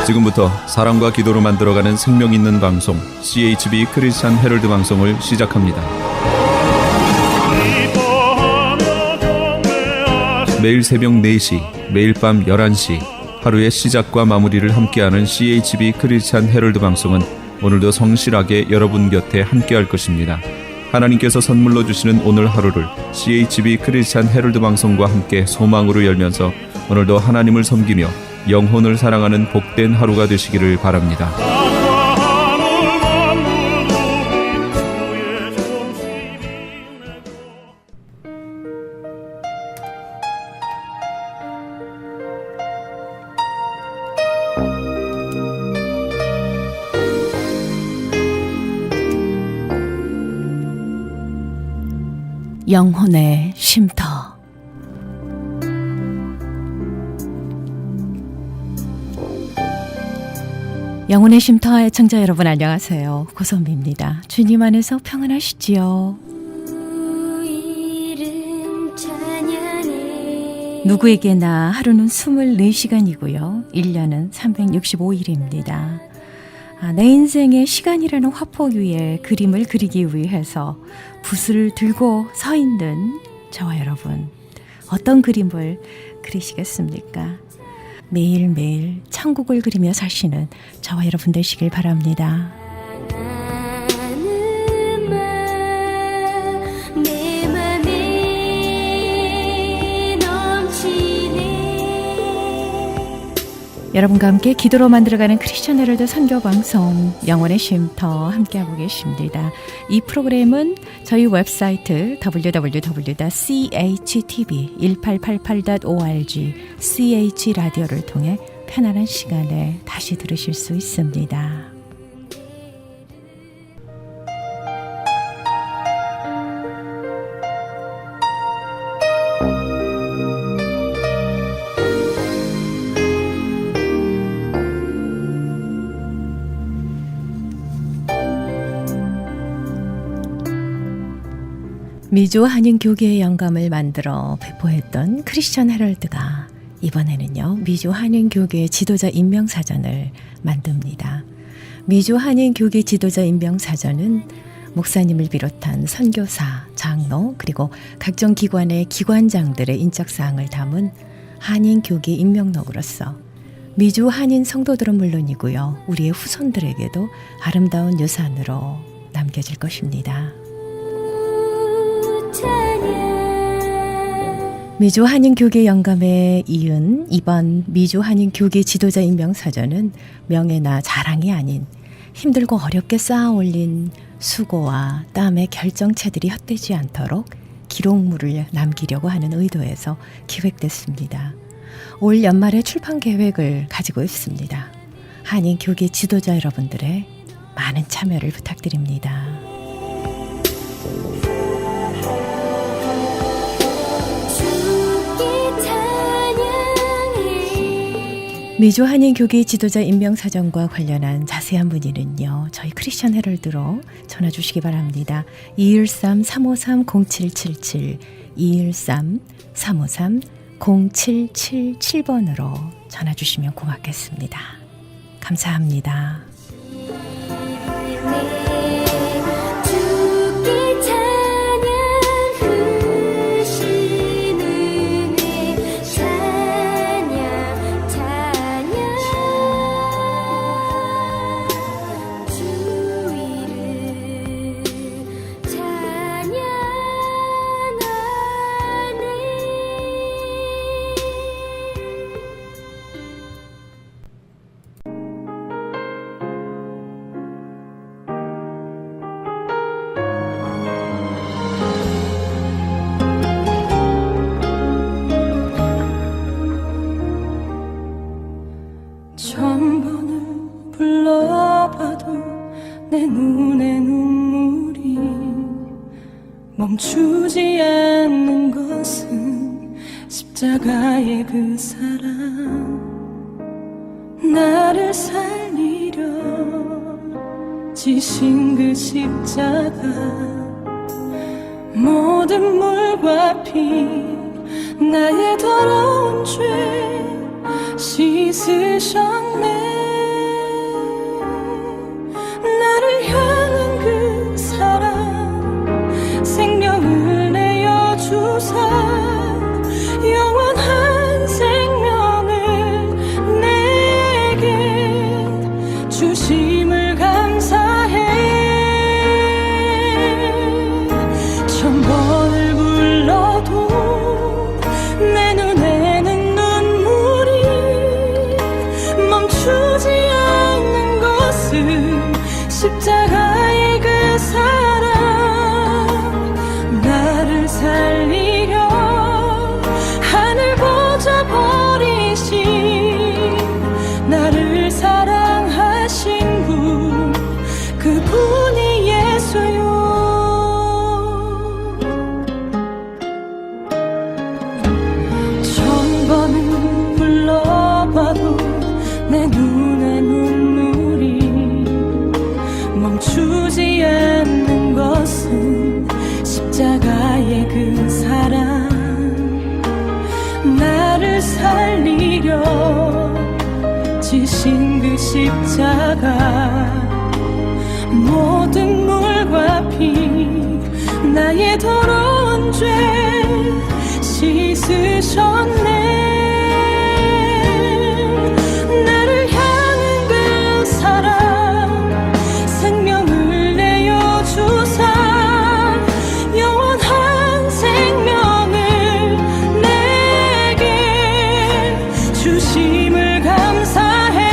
지금부터 사랑과 기도로 만들어가는 생명 있는 방송 CHB 크리스찬 헤럴드 방송을 시작합니다. 매일 새벽 4시, 매일 밤 11시 하루의 시작과 마무리를 함께하는 CHB 크리스찬 헤럴드 방송은 오늘도 성실하게 여러분 곁에 함께할 것입니다. 하나님께서 선물로 주시는 오늘 하루를 CHB 크리스찬 헤럴드 방송과 함께 소망으로 열면서 오늘도 하나님을 섬기며 영혼을 사랑하는 복된 하루가 되시기를 바랍니다. 영혼의 쉼터. 영혼의 쉼터 애청자 여러분 안녕하세요. 고선비입니다. 주님 안에서 평안하시지요? 누구에게나 하루는 24시간이고요. 1년은 365일입니다. 내 인생의 시간이라는 화포 위에 그림을 그리기 위해서 붓을 들고 서 있는 저와 여러분, 어떤 그림을 그리시겠습니까? 매일매일 천국을 그리며 사시는 저와 여러분 되시길 바랍니다. 여러분과 함께 기도로 만들어가는 크리스천 헤럴드 선교방송 영혼의 쉼터 함께하고 계십니다. 이 프로그램은 저희 웹사이트 www.chtv1888.org ch라디오를 통해 편안한 시간에 다시 들으실 수 있습니다. 미주 한인교계의 영감을 만들어 배포했던 크리스천 헤럴드가 이번에는요, 미주 한인교계 지도자 임명사전을 만듭니다. 미주 한인교계 지도자 임명사전은 목사님을 비롯한 선교사, 장로, 그리고 각종 기관의 기관장들의 인적사항을 담은 한인교계 임명록으로서 미주 한인 성도들은 물론이고요, 우리의 후손들에게도 아름다운 유산으로 남겨질 것입니다. 미주 한인교계 영감에 이은 이번 미주 한인교계 지도자 임명사전은 명예나 자랑이 아닌 힘들고 어렵게 쌓아올린 수고와 땀의 결정체들이 헛되지 않도록 기록물을 남기려고 하는 의도에서 기획됐습니다. 올 연말에 출판 계획을 가지고 있습니다. 한인교계 지도자 여러분들의 많은 참여를 부탁드립니다. 미주 한인교계 지도자 임명사전과 관련한 자세한 문의는요, 저희 크리스천 헤럴드로 전화 주시기 바랍니다. 213-353-0777 213-353-0777번으로 전화 주시면 고맙겠습니다. 감사합니다. 천번을 불러봐도 내 눈에 눈물이 멈추지 않는 것은 십자가의 그 사랑, 나를 살리려 지신 그 십자가, 모든 물과 피 나의 더러운 죄 씻으셨네. 십자가의 그 사랑 나를 살리려 하늘 보좌 버리신 나를 사랑하신 분 그분이 예수요. 천 번은 불러봐도 내 눈에 눈물이 멈추지 않는 것은 십자가의 그 사랑 나를 살리려 지신 그 십자가 모든 물과 피 나의 더러운 죄 씻으셨네. 나를 향한 그 사랑 생명을 내어주사 영원한 생명을 내게 주심을 감사해.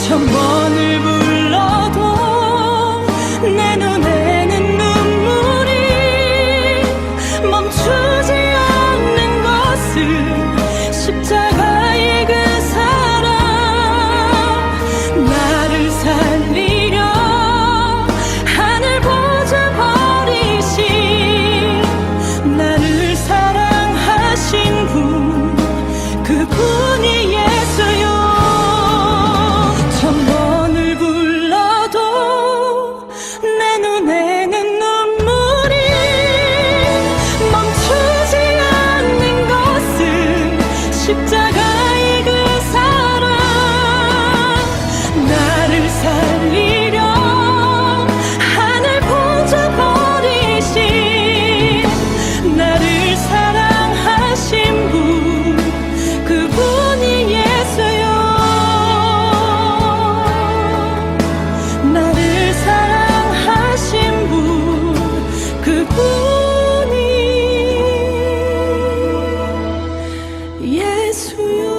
천 번을 불러도 내 눈에는 눈물이 멈추지 않는 것은 십자가의 그 사랑 나를 살리려 하늘 보좌 버리신 나를 사랑하신 분 그분이 예수요. 천 번을 불러도 내 눈에는 눈물이 멈추지 않는 것은 십자가의 그 사랑 나를 살리려 하늘 보좌 버리신 나를 사랑하신 분 그분이 예수요. 나를 사랑하신 분 그분이 예수요.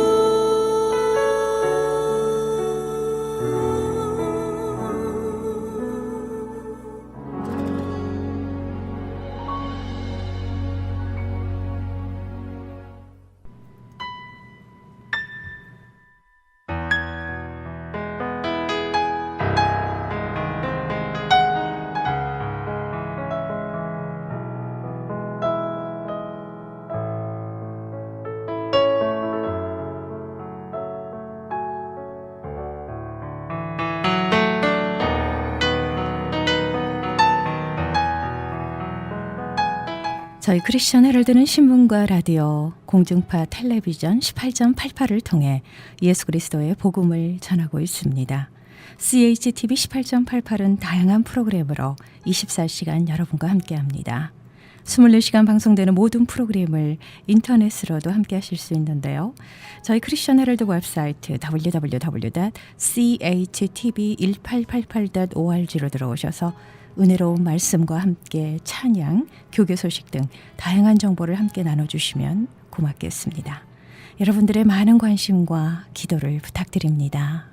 저희 크리스천 헤럴드는 신문과 라디오, 공중파 텔레비전 18.88을 통해 예수 그리스도의 복음을 전하고 있습니다. CHTV 18.88은 다양한 프로그램으로 24시간 여러분과 함께합니다. 24시간 방송되는 모든 프로그램을 인터넷으로도 함께 하실 수 있는데요. 저희 크리스천 헤럴드 웹사이트 www.chtv1888.org로 들어오셔서 은혜로운 말씀과 함께 찬양, 교계 소식 등 다양한 정보를 함께 나눠주시면 고맙겠습니다. 여러분들의 많은 관심과 기도를 부탁드립니다.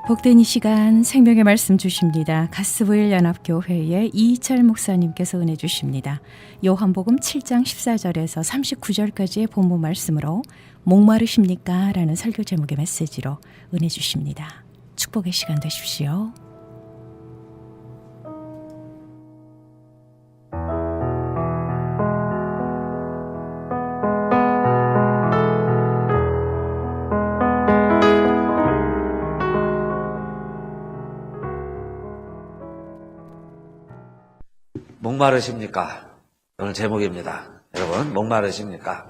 복된 이 시간 생명의 말씀 주십니다. 가스부일 연합교회의 이희철 목사님께서 은혜 주십니다. 요한복음 7장 14절에서 39절까지의 본문 말씀으로 목마르십니까? 라는 설교 제목의 메시지로 은혜 주십니다. 축복의 시간 되십시오. 목마르십니까? 오늘 제목입니다. 여러분, 목마르십니까?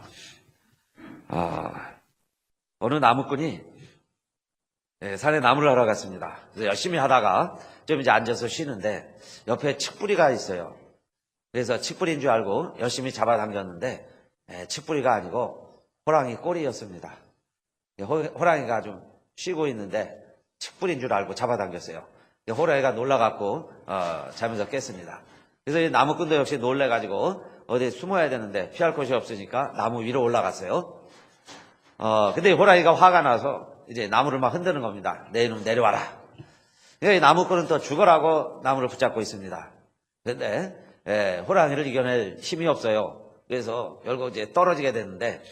어느 나무꾼이 산에 나무를 하러 갔습니다. 그래서 열심히 하다가 좀 이제 앉아서 쉬는데 옆에 칡뿌리가 있어요. 그래서 칡뿌리인 줄 알고 열심히 잡아당겼는데 칡뿌리가 아니고 호랑이 꼬리였습니다. 호랑이가 좀 쉬고 있는데 칡뿌리인 줄 알고 잡아당겼어요. 호랑이가 놀라갖고 자면서 깼습니다. 그래서 이 나무꾼도 역시 놀래가지고 어디 숨어야 되는데 피할 곳이 없으니까 나무 위로 올라갔어요. 근데 호랑이가 화가 나서 이제 나무를 막 흔드는 겁니다. 내 이놈 내려와라. 이 나무꾼은 또 죽어라고 나무를 붙잡고 있습니다. 그런데 호랑이를 이겨낼 힘이 없어요. 그래서 결국 이제 떨어지게 됐는데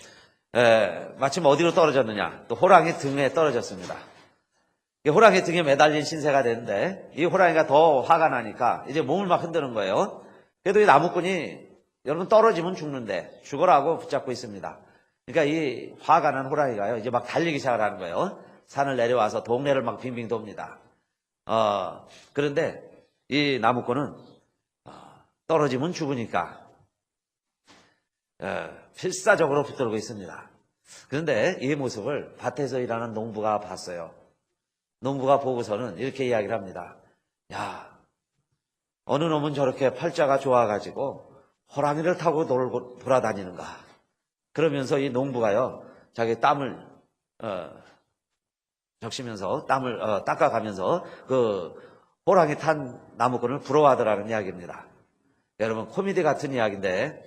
마침 어디로 떨어졌느냐? 또 호랑이 등에 떨어졌습니다. 이 호랑이 등에 매달린 신세가 되는데 이 호랑이가 더 화가 나니까 이제 몸을 막 흔드는 거예요. 그래도 이 나무꾼이 여러분 떨어지면 죽는데 죽어라고 붙잡고 있습니다. 그러니까 이 화가 난 호랑이가요 이제 막 달리기 시작을 하는 거예요. 산을 내려와서 동네를 막 빙빙 돕니다. 그런데 이 나무꾼은 떨어지면 죽으니까 필사적으로 붙들고 있습니다. 그런데 이 모습을 밭에서 일하는 농부가 봤어요. 농부가 보고서는 이렇게 이야기를 합니다. 야, 어느 놈은 저렇게 팔자가 좋아가지고 호랑이를 타고 돌아다니는가. 그러면서 이 농부가요, 자기 땀을 적시면서 땀을 닦아가면서 그 호랑이 탄 나무꾼을 부러워하더라는 이야기입니다. 여러분 코미디 같은 이야기인데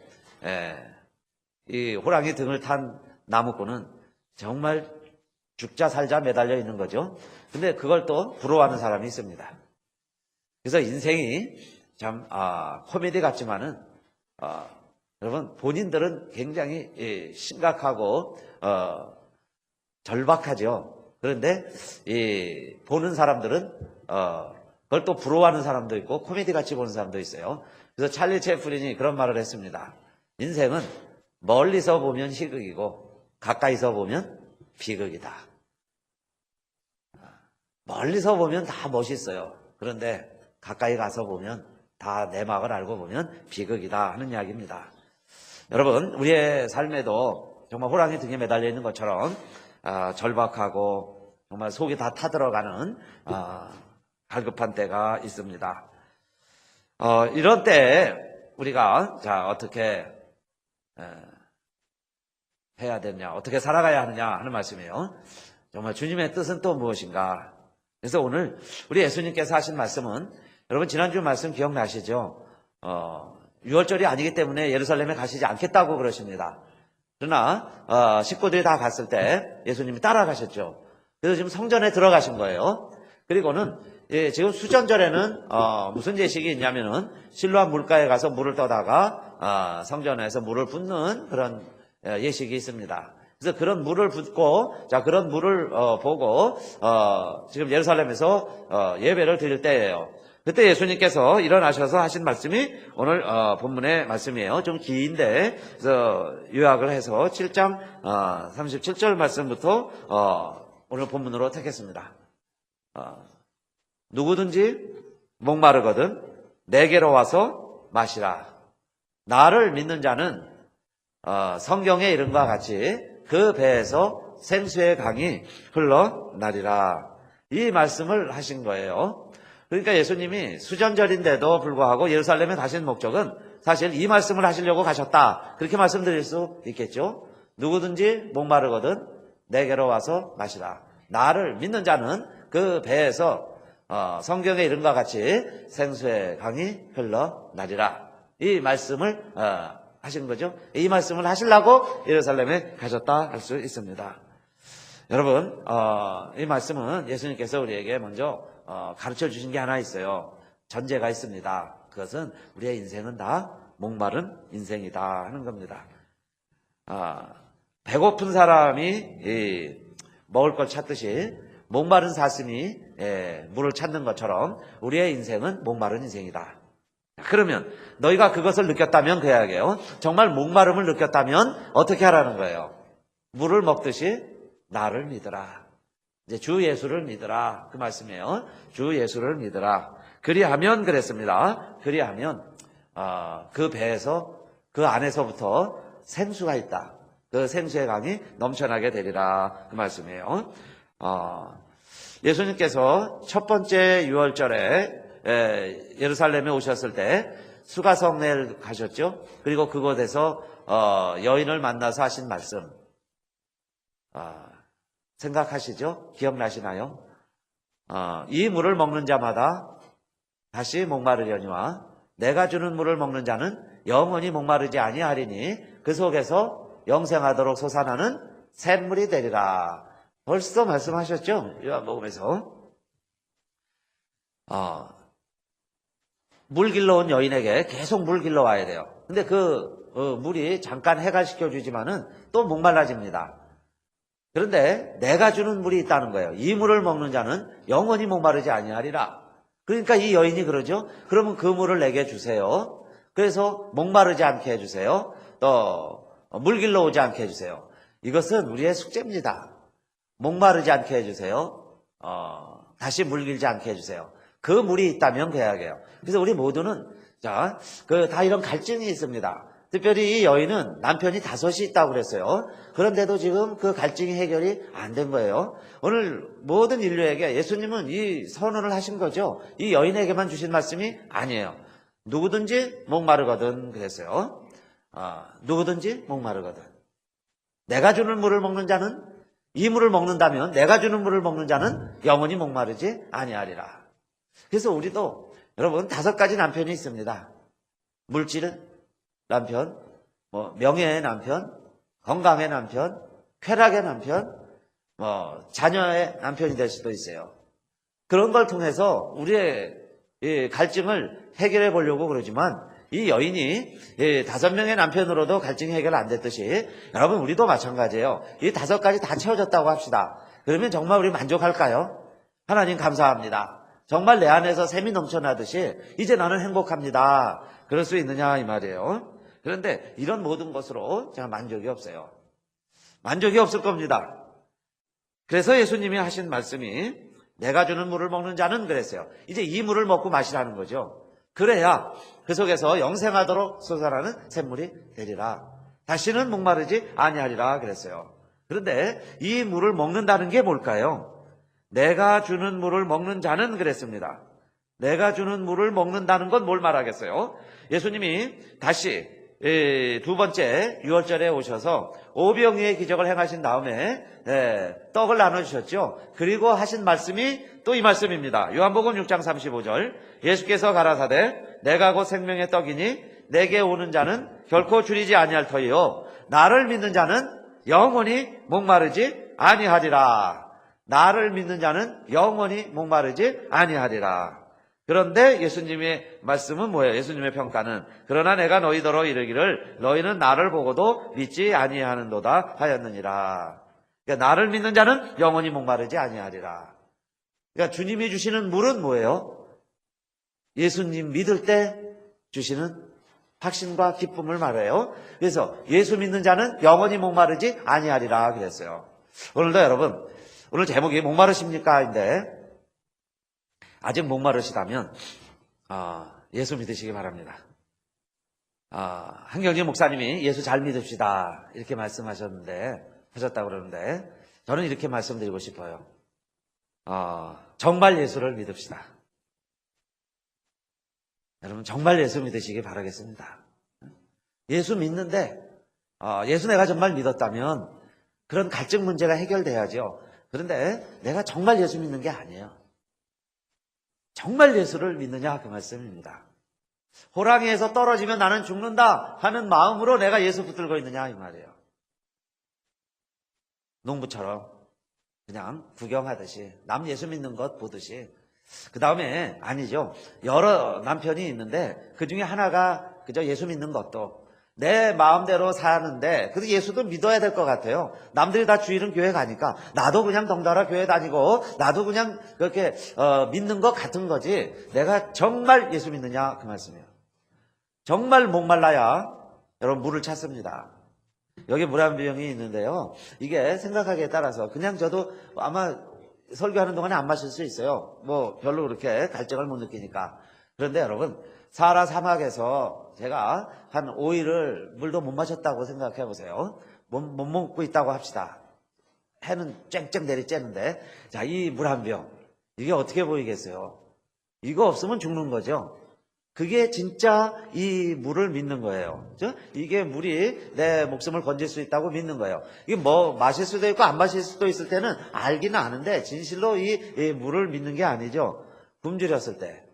이 호랑이 등을 탄 나무꾼은 정말 죽자 살자 매달려 있는 거죠. 근데 그걸 또 부러워하는 사람이 있습니다. 그래서 인생이 참 코미디 같지만은 여러분 본인들은 굉장히 심각하고 절박하죠. 그런데 이 보는 사람들은 그걸 또 부러워하는 사람도 있고 코미디 같이 보는 사람도 있어요. 그래서 찰리 채플린이 그런 말을 했습니다. 인생은 멀리서 보면 희극이고 가까이서 보면 비극이다. 멀리서 보면 다 멋있어요. 그런데 가까이 가서 보면 다 내막을 알고 보면 비극이다 하는 이야기입니다. 여러분 우리의 삶에도 정말 호랑이 등에 매달려 있는 것처럼 절박하고 정말 속이 다 타들어가는 갈급한 때가 있습니다. 이런 때 우리가 어떻게 해야 되냐, 어떻게 살아가야 하느냐 하는 말씀이에요. 정말 주님의 뜻은 또 무엇인가? 그래서 오늘 우리 예수님께서 하신 말씀은 여러분 지난주 말씀 기억나시죠? 6월절이 아니기 때문에 예루살렘에 가시지 않겠다고 그러십니다. 그러나 식구들이 다 갔을 때 예수님이 따라가셨죠. 그래서 지금 성전에 들어가신 거예요. 그리고는 지금 수전절에는 무슨 예식이 있냐면은 실로암 물가에 가서 물을 떠다가 성전에서 물을 붓는 그런 예식이 있습니다. 그래서 그런 물을 붓고 그런 물을 보고 지금 예루살렘에서 예배를 드릴 때예요. 그때 예수님께서 일어나셔서 하신 말씀이 오늘 본문의 말씀이에요. 좀 긴데 그래서 요약을 해서 7장 37절 말씀부터 오늘 본문으로 택했습니다. 누구든지 목마르거든 내게로 와서 마시라. 나를 믿는 자는 성경에 이른 것과 같이 그 배에서 생수의 강이 흘러나리라. 이 말씀을 하신 거예요. 그러니까 예수님이 수전절인데도 불구하고 예루살렘에 가신 목적은 사실 이 말씀을 하시려고 가셨다. 그렇게 말씀드릴 수 있겠죠. 누구든지 목마르거든 내게로 와서 마시라. 나를 믿는 자는 그 배에서 성경에 이른 것과 같이 생수의 강이 흘러나리라. 이 말씀을 하신 거죠. 이 말씀을 하시려고 예루살렘에 가셨다 할 수 있습니다. 여러분 이 말씀은 예수님께서 우리에게 먼저 가르쳐 주신 게 하나 있어요. 전제가 있습니다. 그것은 우리의 인생은 다 목마른 인생이다 하는 겁니다. 배고픈 사람이 먹을 걸 찾듯이 목마른 사슴이 물을 찾는 것처럼 우리의 인생은 목마른 인생이다. 그러면 너희가 그것을 느꼈다면 그 이야기예요. 정말 목마름을 느꼈다면 어떻게 하라는 거예요? 물을 먹듯이 나를 믿으라. 이제 주 예수를 믿으라 그 말씀이에요. 주 예수를 믿으라. 그리하면 그랬습니다. 그리하면 그 배에서 그 안에서부터 생수가 있다. 그 생수의 강이 넘쳐나게 되리라 그 말씀이에요. 예수님께서 첫 번째 유월절에 예루살렘에 오셨을 때 수가성내를 가셨죠. 그리고 그곳에서 여인을 만나서 하신 말씀 생각하시죠? 기억나시나요? 이 물을 먹는 자마다 다시 목마르려니와 내가 주는 물을 먹는 자는 영원히 목마르지 아니하리니 그 속에서 영생하도록 솟아나는 샘물이 되리라. 벌써 말씀하셨죠? 요한복음에서. 물 길러온 여인에게 계속 물 길러와야 돼요. 근데 물이 잠깐 해갈시켜 주지만은 또 목말라집니다. 그런데 내가 주는 물이 있다는 거예요. 이 물을 먹는 자는 영원히 목마르지 아니하리라. 그러니까 이 여인이 그러죠. 그러면 그 물을 내게 주세요. 그래서 목마르지 않게 해주세요. 또 물 길러오지 않게 해주세요. 이것은 우리의 숙제입니다. 목마르지 않게 해주세요. 다시 물 길지 않게 해주세요. 그 물이 있다면 계약해요. 그래서 우리 모두는 다 이런 갈증이 있습니다. 특별히 이 여인은 남편이 5이 있다고 그랬어요. 그런데도 지금 그 갈증이 해결이 안 된 거예요. 오늘 모든 인류에게 예수님은 이 선언을 하신 거죠. 이 여인에게만 주신 말씀이 아니에요. 누구든지 목마르거든 그랬어요. 누구든지 목마르거든. 내가 주는 물을 먹는 자는, 이 물을 먹는다면 내가 주는 물을 먹는 자는 영원히 목마르지 아니하리라. 그래서 우리도 여러분 5가지 남편이 있습니다. 물질은 남편, 명예의 남편, 건강의 남편, 쾌락의 남편, 자녀의 남편이 될 수도 있어요. 그런 걸 통해서 우리의 이 갈증을 해결해 보려고 그러지만 이 여인이 5명의 남편으로도 갈증이 해결 안 됐듯이 여러분 우리도 마찬가지예요. 이 5가지 다 채워졌다고 합시다. 그러면 정말 우리 만족할까요? 하나님 감사합니다. 정말 내 안에서 샘이 넘쳐나듯이 이제 나는 행복합니다. 그럴 수 있느냐 이 말이에요. 그런데 이런 모든 것으로 제가 만족이 없어요. 만족이 없을 겁니다. 그래서 예수님이 하신 말씀이 내가 주는 물을 먹는 자는 그랬어요. 이제 이 물을 먹고 마시라는 거죠. 그래야 그 속에서 영생하도록 솟아나는 샘물이 되리라. 다시는 목마르지 아니하리라 그랬어요. 그런데 이 물을 먹는다는 게 뭘까요? 내가 주는 물을 먹는 자는 그랬습니다. 내가 주는 물을 먹는다는 건 뭘 말하겠어요? 예수님이 다시 2번째 6월절에 오셔서 오병이의 기적을 행하신 다음에 떡을 나눠주셨죠. 그리고 하신 말씀이 또 이 말씀입니다. 요한복음 6장 35절 예수께서 가라사대 내가 곧 생명의 떡이니 내게 오는 자는 결코 줄이지 아니할 터이요 나를 믿는 자는 영원히 목마르지 아니하리라. 나를 믿는 자는 영원히 목마르지 아니하리라. 그런데 예수님의 말씀은 뭐예요? 예수님의 평가는 그러나 내가 너희더러 이르기를 너희는 나를 보고도 믿지 아니하는도다 하였느니라. 그러니까 나를 믿는 자는 영원히 목마르지 아니하리라. 그러니까 주님이 주시는 물은 뭐예요? 예수님 믿을 때 주시는 확신과 기쁨을 말해요. 그래서 예수 믿는 자는 영원히 목마르지 아니하리라 그랬어요. 오늘도 여러분 오늘 제목이 목마르십니까?인데 아직 목마르시다면 예수 믿으시기 바랍니다. 한경진 목사님이 예수 잘 믿읍시다 이렇게 하셨다고 그러는데 저는 이렇게 말씀드리고 싶어요. 정말 예수를 믿읍시다. 여러분 정말 예수 믿으시기 바라겠습니다. 예수 믿는데 예수 내가 정말 믿었다면 그런 갈증 문제가 해결돼야죠. 그런데 내가 정말 예수 믿는 게 아니에요. 정말 예수를 믿느냐 그 말씀입니다. 호랑이에서 떨어지면 나는 죽는다 하는 마음으로 내가 예수 붙들고 있느냐 이 말이에요. 농부처럼 그냥 구경하듯이 남 예수 믿는 것 보듯이 그 다음에 아니죠. 여러 남편이 있는데 그 중에 하나가 그저 예수 믿는 것도 내 마음대로 사는데 그래도 예수도 믿어야 될 것 같아요. 남들이 다 주일은 교회 가니까 나도 그냥 덩달아 교회 다니고 나도 그냥 그렇게 믿는 것 같은 거지 내가 정말 예수 믿느냐 그 말씀이에요. 정말 목말라야 여러분 물을 찾습니다. 여기 물 한 병이 있는데요. 이게 생각하기에 따라서 그냥 저도 아마 설교하는 동안에 안 마실 수 있어요. 뭐 별로 그렇게 갈증을 못 느끼니까. 그런데 여러분 사하라 사막에서 제가 한 5일을 물도 못 마셨다고 생각해 보세요. 못 먹고 있다고 합시다. 해는 쨍쨍 내리쬐는데 자, 이 물 한 병 이게 어떻게 보이겠어요? 이거 없으면 죽는 거죠. 그게 진짜 이 물을 믿는 거예요. 그렇죠? 이게 물이 내 목숨을 건질 수 있다고 믿는 거예요. 이게 뭐 마실 수도 있고 안 마실 수도 있을 때는 알기는 아는데 진실로 이 물을 믿는 게 아니죠. 굶주렸을 때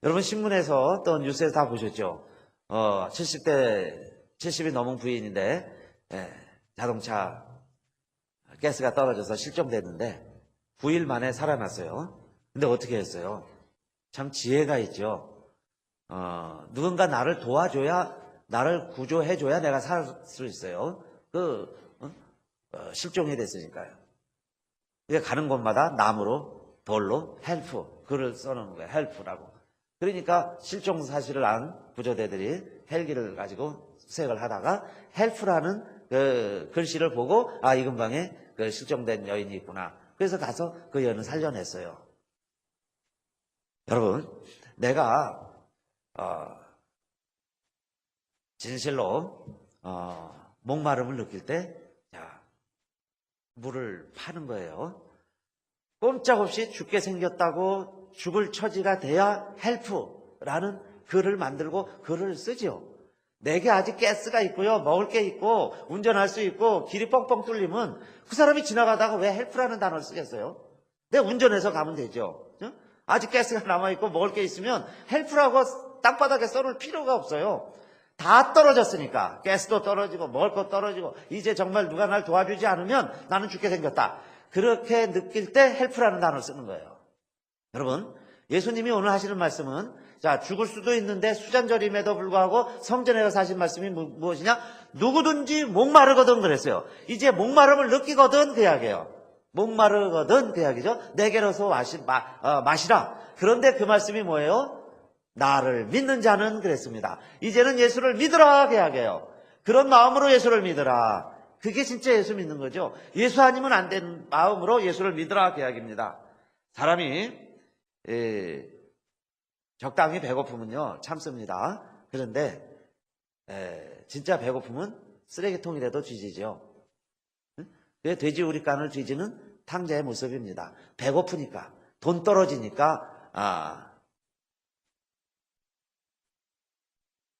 여러분 신문에서 또 뉴스에서 다 보셨죠? 70이 넘은 부인인데 자동차 가스가 떨어져서 실종됐는데 9일 만에 살아났어요. 근데 어떻게 했어요? 참 지혜가 있죠. 누군가 나를 도와줘야, 나를 구조해줘야 내가 살 수 있어요. 실종이 됐으니까요. 그러니까 가는 곳마다 나무로, 돌로 헬프, 글을 써놓은 거예요. 헬프라고. 그러니까 실종 사실을 안 구조대들이 헬기를 가지고 수색을 하다가 헬프라는 그 글씨를 보고 이 근방에 그 실종된 여인이 있구나. 그래서 가서 그 여인을 살려냈어요. 여러분, 내가 진실로 목마름을 느낄 때 물을 파는 거예요. 꼼짝없이 죽게 생겼다고 죽을 처지가 돼야 헬프라는 글을 만들고 글을 쓰죠. 내게 아직 가스가 있고요, 먹을 게 있고 운전할 수 있고 길이 뻥뻥 뚫리면 그 사람이 지나가다가 왜 헬프라는 단어를 쓰겠어요? 내가 운전해서 가면 되죠. 아직 가스가 남아있고 먹을 게 있으면 헬프라고 땅바닥에 써놓을 필요가 없어요. 다 떨어졌으니까. 가스도 떨어지고 먹을 거 떨어지고 이제 정말 누가 날 도와주지 않으면 나는 죽게 생겼다. 그렇게 느낄 때 헬프라는 단어를 쓰는 거예요. 여러분, 예수님이 오늘 하시는 말씀은 죽을 수도 있는데 수잔절임에도 불구하고 성전에 가서 하신 말씀이 무엇이냐? 누구든지 목마르거든 그랬어요. 이제 목마름을 느끼거든 그 이야기예요. 목마르거든 그 이야기죠. 내게로서 마시라. 그런데 그 말씀이 뭐예요? 나를 믿는 자는 그랬습니다. 이제는 예수를 믿으라 그 이야기예요. 그런 마음으로 예수를 믿으라. 그게 진짜 예수 믿는 거죠. 예수 아니면 안 되는 마음으로 예수를 믿으라 그 이야기입니다. 사람이 적당히 배고프면요 참습니다. 그런데 진짜 배고프면 쓰레기통이라도 뒤지죠. 돼지 우리간을 뒤지는 탕자의 모습입니다. 배고프니까, 돈 떨어지니까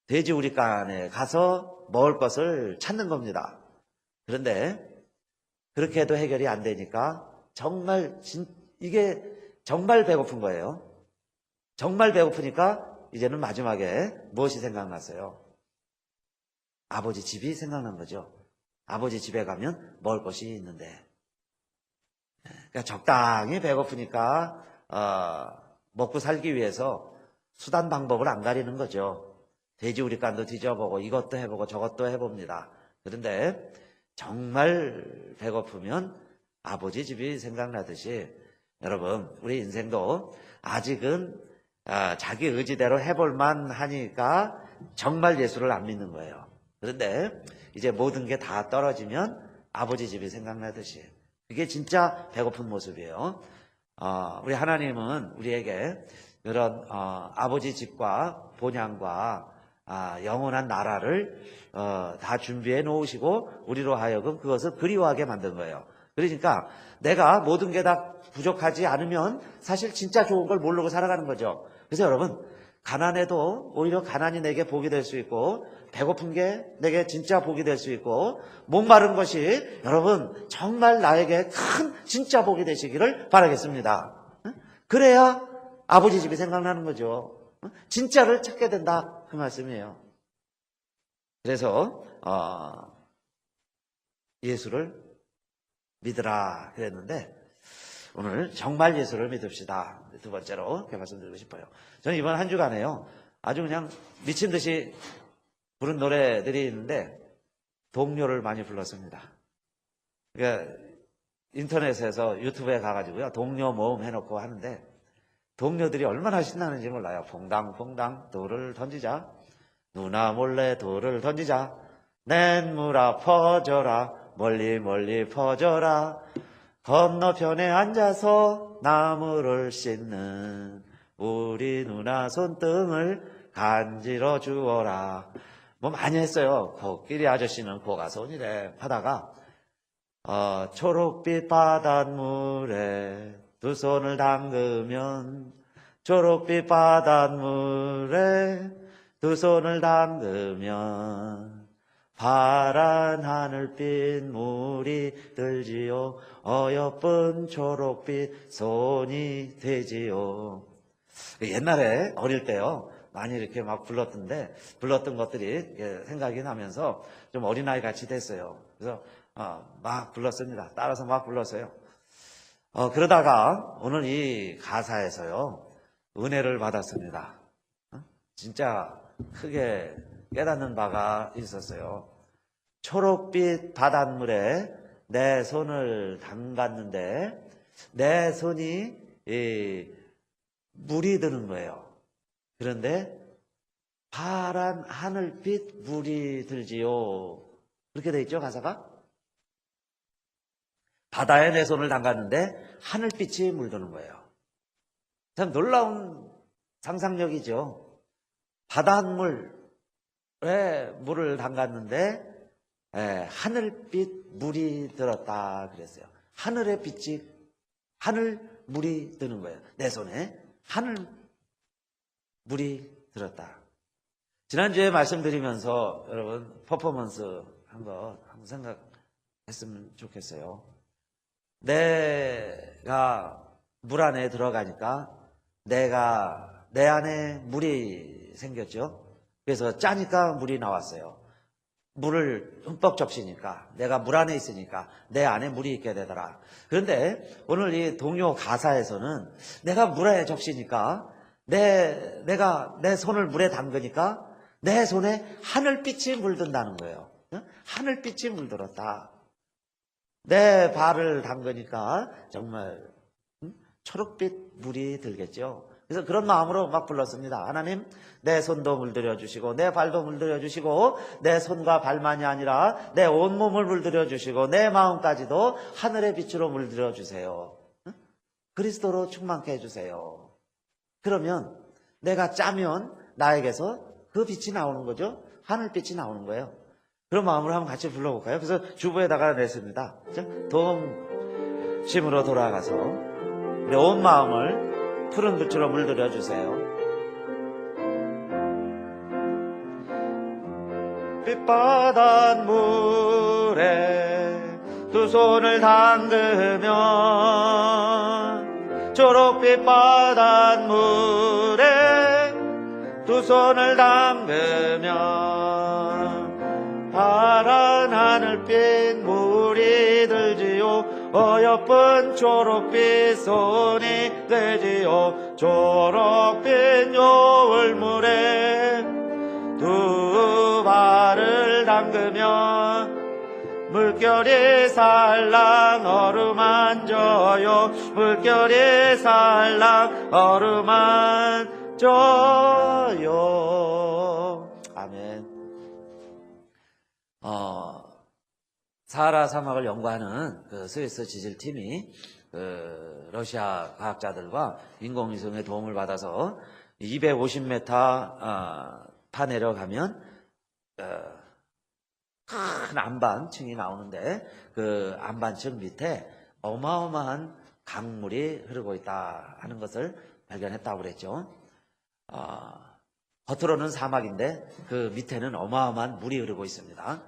돼지 우리간에 가서 먹을 것을 찾는 겁니다. 그런데 그렇게 해도 해결이 안 되니까 이게 정말 배고픈 거예요. 정말 배고프니까 이제는 마지막에 무엇이 생각났어요? 아버지 집이 생각난 거죠. 아버지 집에 가면 먹을 것이 있는데. 그러니까 적당히 배고프니까 먹고 살기 위해서 수단 방법을 안 가리는 거죠. 돼지 우리간도 뒤져보고 이것도 해보고 저것도 해봅니다. 그런데 정말 배고프면 아버지 집이 생각나듯이 여러분, 우리 인생도 아직은 자기 의지대로 해볼만 하니까 정말 예수를 안 믿는 거예요. 그런데 이제 모든 게 다 떨어지면 아버지 집이 생각나듯이 그게 진짜 배고픈 모습이에요. 우리 하나님은 우리에게 그런 아버지 집과 본향과 영원한 나라를 다 준비해 놓으시고 우리로 하여금 그것을 그리워하게 만든 거예요. 그러니까 내가 모든 게 다 부족하지 않으면 사실 진짜 좋은 걸 모르고 살아가는 거죠. 그래서 여러분, 가난해도 오히려 가난이 내게 복이 될 수 있고 배고픈 게 내게 진짜 복이 될 수 있고 목마른 것이 여러분 정말 나에게 큰 진짜 복이 되시기를 바라겠습니다. 그래야 아버지 집이 생각나는 거죠. 진짜를 찾게 된다 그 말씀이에요. 그래서 예수를 믿으라 그랬는데 오늘 정말 예수를 믿읍시다. 두 번째로 이렇게 말씀드리고 싶어요. 저는 이번 한 주간에요 아주 그냥 미친 듯이 부른 노래들이 있는데 동요를 많이 불렀습니다. 그러니까 인터넷에서 유튜브에 가가지고요 동요 모음 해놓고 하는데 동료들이 얼마나 신나는지 몰라요. 퐁당퐁당 돌을 던지자, 누나 몰래 돌을 던지자, 냇물아 퍼져라, 멀리 멀리 퍼져라, 건너편에 앉아서 나무를 씻는 우리 누나 손등을 간지러 주어라. 뭐 많이 했어요. 코끼리 아저씨는 코가 손이래 하다가 초록빛 바닷물에 두 손을 담그면, 초록빛 바닷물에 두 손을 담그면 파란 하늘빛 물이 들지요, 어여쁜 초록빛 손이 되지요. 옛날에 어릴 때요, 많이 이렇게 막 불렀던 것들이 생각이 나면서 좀 어린아이 같이 됐어요. 그래서 막 불렀습니다. 따라서 막 불렀어요. 그러다가 오늘 이 가사에서요, 은혜를 받았습니다. 진짜 크게 깨닫는 바가 있었어요. 초록빛 바닷물에 내 손을 담갔는데 내 손이 물이 드는 거예요. 그런데 파란 하늘빛 물이 들지요. 그렇게 돼 있죠, 가사가? 바다에 내 손을 담갔는데 하늘빛이 물드는 거예요. 참 놀라운 상상력이죠. 바닷물에 물을 담갔는데 하늘빛 물이 들었다 그랬어요. 하늘의 빛이, 하늘 물이 드는 거예요. 내 손에 하늘 물이 들었다. 지난주에 말씀드리면서 여러분 퍼포먼스 한 거 한번 생각했으면 좋겠어요. 내가 물 안에 들어가니까 내 안에 물이 생겼죠. 그래서 짜니까 물이 나왔어요. 물을 흠뻑 접시니까, 내가 물 안에 있으니까 내 안에 물이 있게 되더라. 그런데 오늘 이 동요 가사에서는 내가 물 안에 접시니까, 내가 내 손을 물에 담그니까 내 손에 하늘빛이 물든다는 거예요. 하늘빛이 물들었다. 내 발을 담그니까 정말 초록빛 물이 들겠죠. 그래서 그런 마음으로 막 불렀습니다. 하나님, 내 손도 물들여 주시고 내 발도 물들여 주시고 내 손과 발만이 아니라 내 온몸을 물들여 주시고 내 마음까지도 하늘의 빛으로 물들여 주세요. 그리스도로 충만케 해주세요. 그러면 내가 짜면 나에게서 그 빛이 나오는 거죠. 하늘빛이 나오는 거예요. 그런 마음으로 한번 같이 불러볼까요? 그래서 주부에다가 냈습니다. 동심으로 돌아가서 내 온 마음을 푸른 빛으로 물들여 주세요. 빛바닷물에 두 손을 담그면 초록빛 바닷물에 두 손을 담그면 파란 하늘빛 물이 들지요. 어여쁜 초록빛 손이 되지요. 초록빛 요울물에 두 발을 담그면 물결이 살랑 어루만져요. 물결이 살랑 어루만져요. 아멘. 사하라 사막을 연구하는 그 스위스 지질팀이 러시아 과학자들과 인공위성의 도움을 받아서 250m 파 내려가면 큰 안반층이 나오는데 그 안반층 밑에 어마어마한 강물이 흐르고 있다 하는 것을 발견했다고 그랬죠. 겉으로는 사막인데 그 밑에는 어마어마한 물이 흐르고 있습니다.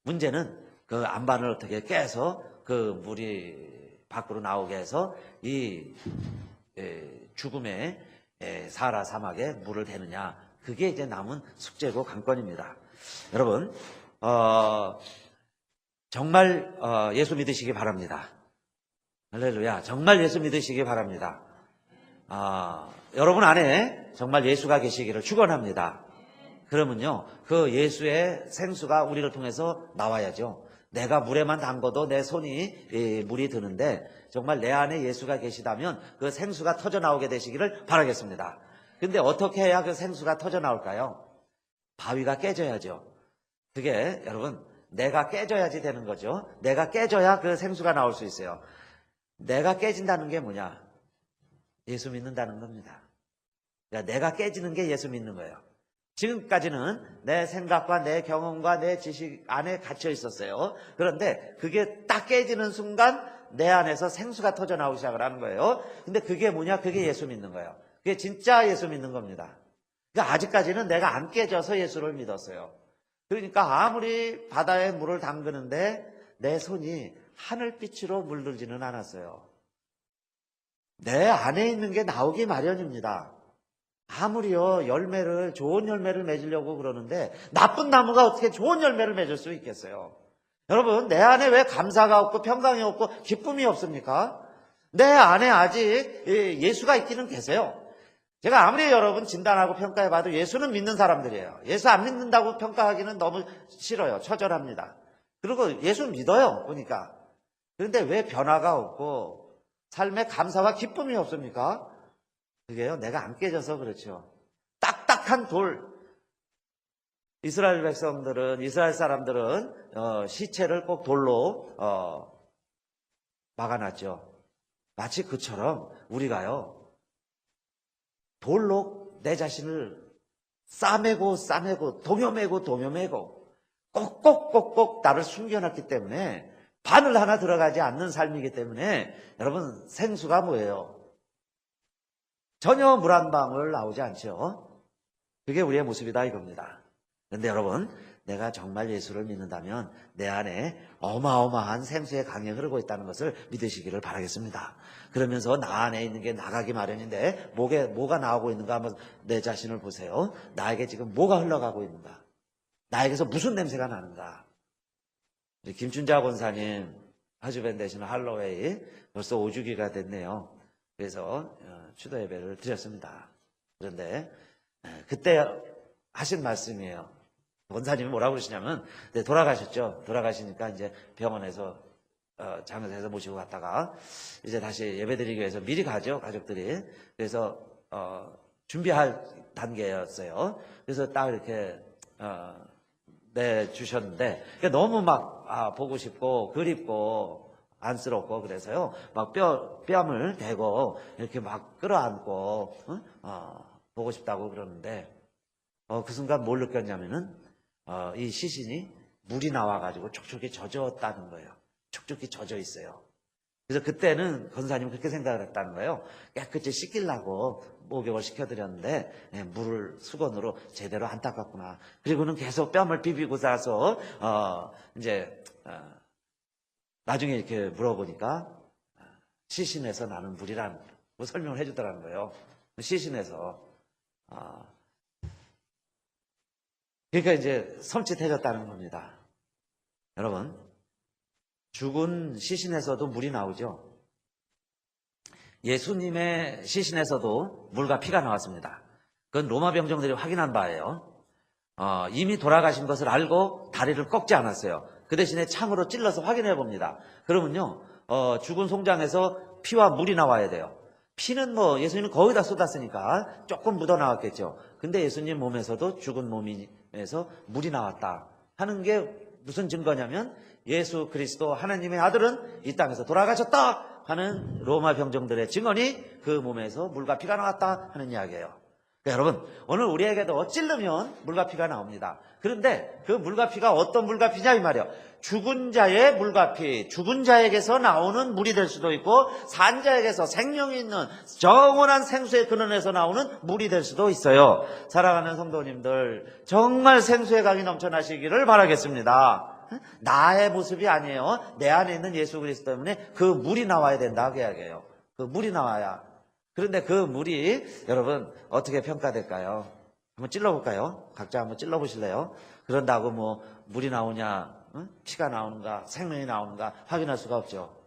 문제는 그 안반을 어떻게 깨서 그 물이 밖으로 나오게 해서 이 죽음의 사하라 사막에 물을 대느냐, 그게 이제 남은 숙제고 관건입니다. 여러분, 정말 예수 믿으시기 바랍니다. 할렐루야. 정말 예수 믿으시기 바랍니다. 여러분 안에 정말 예수가 계시기를 축원합니다. 그러면요, 그 예수의 생수가 우리를 통해서 나와야죠. 내가 물에만 담궈도 내 손이 물이 드는데 정말 내 안에 예수가 계시다면 그 생수가 터져 나오게 되시기를 바라겠습니다. 근데 어떻게 해야 그 생수가 터져 나올까요? 바위가 깨져야죠. 그게 여러분, 내가 깨져야지 되는 거죠. 내가 깨져야 그 생수가 나올 수 있어요. 내가 깨진다는 게 뭐냐? 예수 믿는다는 겁니다. 그러니까 내가 깨지는 게 예수 믿는 거예요. 지금까지는 내 생각과 내 경험과 내 지식 안에 갇혀 있었어요. 그런데 그게 딱 깨지는 순간 내 안에서 생수가 터져 나오기 시작을 하는 거예요. 근데 그게 뭐냐? 그게 예수 믿는 거예요. 그게 진짜 예수 믿는 겁니다. 그러니까 아직까지는 내가 안 깨져서 예수를 믿었어요. 그러니까 아무리 바다에 물을 담그는데 내 손이 하늘빛으로 물들지는 않았어요. 내 안에 있는 게 나오기 마련입니다. 아무리요, 좋은 열매를 맺으려고 그러는데, 나쁜 나무가 어떻게 좋은 열매를 맺을 수 있겠어요? 여러분, 내 안에 왜 감사가 없고, 평강이 없고, 기쁨이 없습니까? 내 안에 아직 예수가 있기는 계세요. 제가 아무리 여러분 진단하고 평가해봐도 예수는 믿는 사람들이에요. 예수 안 믿는다고 평가하기는 너무 싫어요. 처절합니다. 그리고 예수 믿어요, 보니까. 그런데 왜 변화가 없고, 삶에 감사와 기쁨이 없습니까? 그게요, 내가 안 깨져서 그렇죠. 딱딱한 돌. 이스라엘 사람들은 시체를 꼭 돌로 막아놨죠. 마치 그처럼 우리가요, 돌로 내 자신을 싸매고 동여매고 꼭꼭꼭꼭 나를 숨겨놨기 때문에 바늘 하나 들어가지 않는 삶이기 때문에 여러분, 생수가 뭐예요? 전혀 물 한 방울 나오지 않죠. 그게 우리의 모습이다 이겁니다. 그런데 여러분, 내가 정말 예수를 믿는다면 내 안에 어마어마한 생수의 강이 흐르고 있다는 것을 믿으시기를 바라겠습니다. 그러면서 나 안에 있는 게 나가기 마련인데 뭐가 나오고 있는가 한번 내 자신을 보세요. 나에게 지금 뭐가 흘러가고 있는가? 나에게서 무슨 냄새가 나는가? 우리 김춘자 권사님 하주밴 되시는 할로웨이 벌써 5주기가 됐네요. 그래서 추도 예배를 드렸습니다. 그런데 그때 하신 말씀이에요. 권사님이 뭐라고 그러시냐면, 네, 돌아가셨죠. 돌아가시니까 이제 병원에서 장례에서 모시고 갔다가 이제 다시 예배드리기 위해서 미리 가죠, 가족들이. 그래서 준비할 단계였어요. 그래서 딱 이렇게 내주셨는데 너무 막 보고 싶고 그립고 안쓰럽고 그래서요, 막 뺨을 대고 이렇게 막 끌어안고 보고 싶다고 그러는데 그 순간 뭘 느꼈냐면은 이 시신이 물이 나와가지고 촉촉히 젖었다는 거예요. 촉촉히 젖어 있어요. 그래서 그때는 권사님은 그렇게 생각을 했다는 거예요. 깨끗이 씻기려고 목욕을 시켜드렸는데 물을 수건으로 제대로 안 닦았구나. 그리고는 계속 뺨을 비비고 자서 이제 나중에 이렇게 물어보니까 시신에서 나는 물이란 뭐 설명을 해주더라는 거예요. 시신에서 그러니까 이제 섬찟해졌다는 겁니다. 여러분, 죽은 시신에서도 물이 나오죠. 예수님의 시신에서도 물과 피가 나왔습니다. 그건 로마 병정들이 확인한 바예요. 이미 돌아가신 것을 알고 다리를 꺾지 않았어요. 그 대신에 창으로 찔러서 확인해 봅니다. 그러면요, 죽은 송장에서 피와 물이 나와야 돼요. 피는 뭐 예수님은 거의 다 쏟았으니까 조금 묻어 나왔겠죠. 근데 예수님 몸에서도 죽은 몸에서 물이 나왔다 하는 게 무슨 증거냐면, 예수 그리스도 하나님의 아들은 이 땅에서 돌아가셨다 하는 로마 병정들의 증언이 그 몸에서 물과 피가 나왔다 하는 이야기예요. 그러니까 여러분, 오늘 우리에게도 찔르면 물과 피가 나옵니다. 그런데 그 물과 피가 어떤 물과 피냐 이 말이에요. 죽은 자의 물과 피, 죽은 자에게서 나오는 물이 될 수도 있고, 산 자에게서 생명이 있는 영원한 생수의 근원에서 나오는 물이 될 수도 있어요. 사랑하는 성도님들, 정말 생수의 강이 넘쳐나시기를 바라겠습니다. 나의 모습이 아니에요. 내 안에 있는 예수 그리스도 때문에 그 물이 나와야 된다 그 이야기예요. 그 물이 나와야. 그런데 그 물이 여러분 어떻게 평가될까요? 한번 찔러볼까요? 각자 한번 찔러보실래요? 그런다고 뭐 물이 나오냐, 피가 나오는가, 생명이 나오는가 확인할 수가 없죠.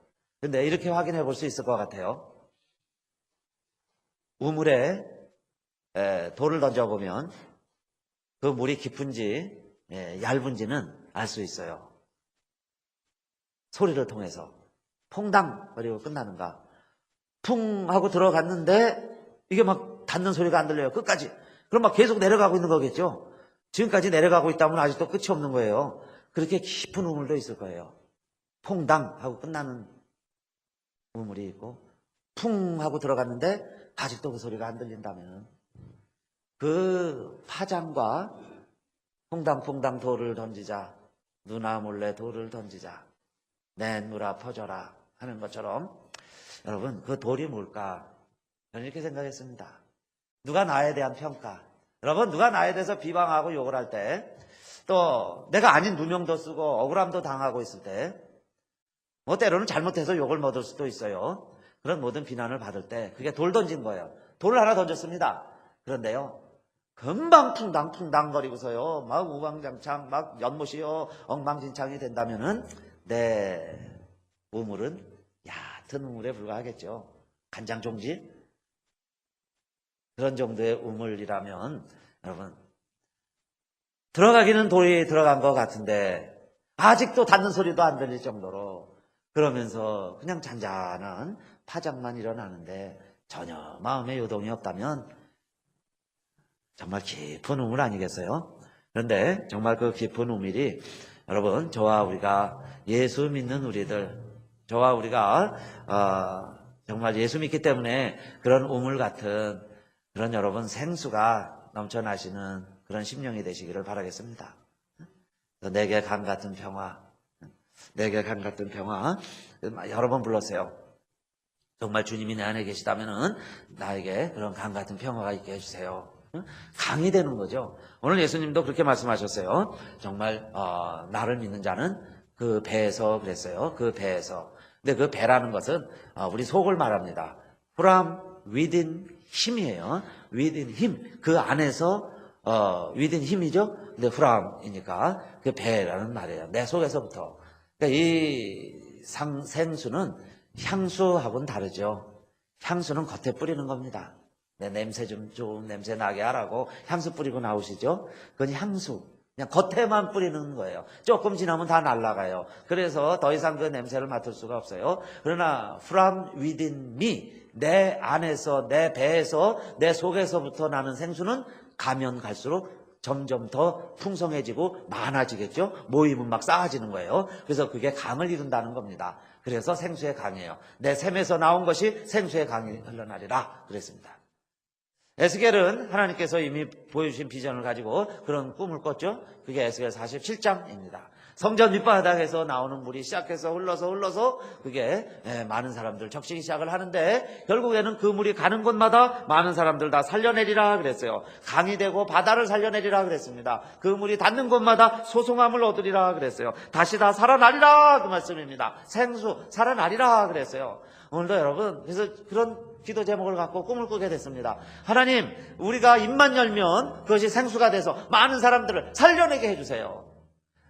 근데 이렇게 확인해 볼 수 있을 것 같아요. 우물에 돌을 던져보면 그 물이 깊은지 얇은지는 알 수 있어요. 소리를 통해서. 퐁당 그리고 끝나는가. 풍 하고 들어갔는데 이게 막 닿는 소리가 안 들려요. 끝까지. 그럼 막 계속 내려가고 있는 거겠죠. 지금까지 내려가고 있다면 아직도 끝이 없는 거예요. 그렇게 깊은 우물도 있을 거예요. 퐁당 하고 끝나는 우물이 있고, 풍 하고 들어갔는데 아직도 그 소리가 안 들린다면 그 파장과 퐁당퐁당 돌을 던지자, 누나 몰래 돌을 던지자, 내 누라 퍼져라 하는 것처럼 여러분, 그 돌이 뭘까? 저는 이렇게 생각했습니다. 누가 나에 대한 평가. 여러분, 누가 나에 대해서 비방하고 욕을 할 때, 또 내가 아닌 누명도 쓰고 억울함도 당하고 있을 때, 뭐 때로는 잘못해서 욕을 먹을 수도 있어요. 그런 모든 비난을 받을 때 그게 돌 던진 거예요. 돌을 하나 던졌습니다. 그런데요, 금방 쿵당쿵당거리고서요, 막 우왕장창, 막 연못이요, 엉망진창이 된다면은, 내 우물은 얕은 우물에 불과하겠죠. 간장 종지? 그런 정도의 우물이라면, 여러분, 들어가기는 돌이 들어간 것 같은데, 아직도 닿는 소리도 안 들릴 정도로, 그러면서 그냥 잔잔한 파장만 일어나는데, 전혀 마음의 요동이 없다면, 정말 깊은 우물 아니겠어요? 그런데 정말 그 깊은 우물이 여러분, 저와 우리가 예수 믿는 우리들, 저와 우리가 정말 예수 믿기 때문에 그런 우물 같은 그런 여러분 생수가 넘쳐나시는 그런 심령이 되시기를 바라겠습니다. 내게 강 같은 평화, 내게 강 같은 평화 여러 번 불렀어요. 정말 주님이 내 안에 계시다면은 나에게 그런 강 같은 평화가 있게 해주세요. 강이 되는 거죠. 오늘 예수님도 그렇게 말씀하셨어요. 정말 나를 믿는 자는 그 배에서 그랬어요. 그 배에서. 근데 그 배라는 것은 우리 속을 말합니다. From within 힘이에요. within 힘. 그 안에서 within 힘이죠. 근데 from이니까 그 배라는 말이에요. 내 속에서부터. 그러니까 이 생수는 향수하고는 다르죠. 향수는 겉에 뿌리는 겁니다. 내 냄새 좀 좋은 냄새 나게 하라고 향수 뿌리고 나오시죠? 그건 향수. 그냥 겉에만 뿌리는 거예요. 조금 지나면 다 날아가요. 그래서 더 이상 그 냄새를 맡을 수가 없어요. 그러나 from within me, 내 안에서, 내 배에서, 내 속에서부터 나는 생수는 가면 갈수록 점점 더 풍성해지고 많아지겠죠? 모이면 막 쌓아지는 거예요. 그래서 그게 강을 이룬다는 겁니다. 그래서 생수의 강이에요. 내 샘에서 나온 것이 생수의 강이 흘러나리라 그랬습니다. 에스겔은 하나님께서 이미 보여주신 비전을 가지고 그런 꿈을 꿨죠. 그게 에스겔 47장입니다. 성전 밑바닥에서 나오는 물이 시작해서 흘러서 그게 많은 사람들 적시기 시작을 하는데 결국에는 그 물이 가는 곳마다 많은 사람들 다 살려내리라 그랬어요. 강이 되고 바다를 살려내리라 그랬습니다. 그 물이 닿는 곳마다 소송함을 얻으리라 그랬어요. 다시 다 살아나리라 그 말씀입니다. 생수 살아나리라 그랬어요. 오늘도 여러분 그래서 그런 기도 제목을 갖고 꿈을 꾸게 됐습니다. 하나님, 우리가 입만 열면 그것이 생수가 돼서 많은 사람들을 살려내게 해주세요.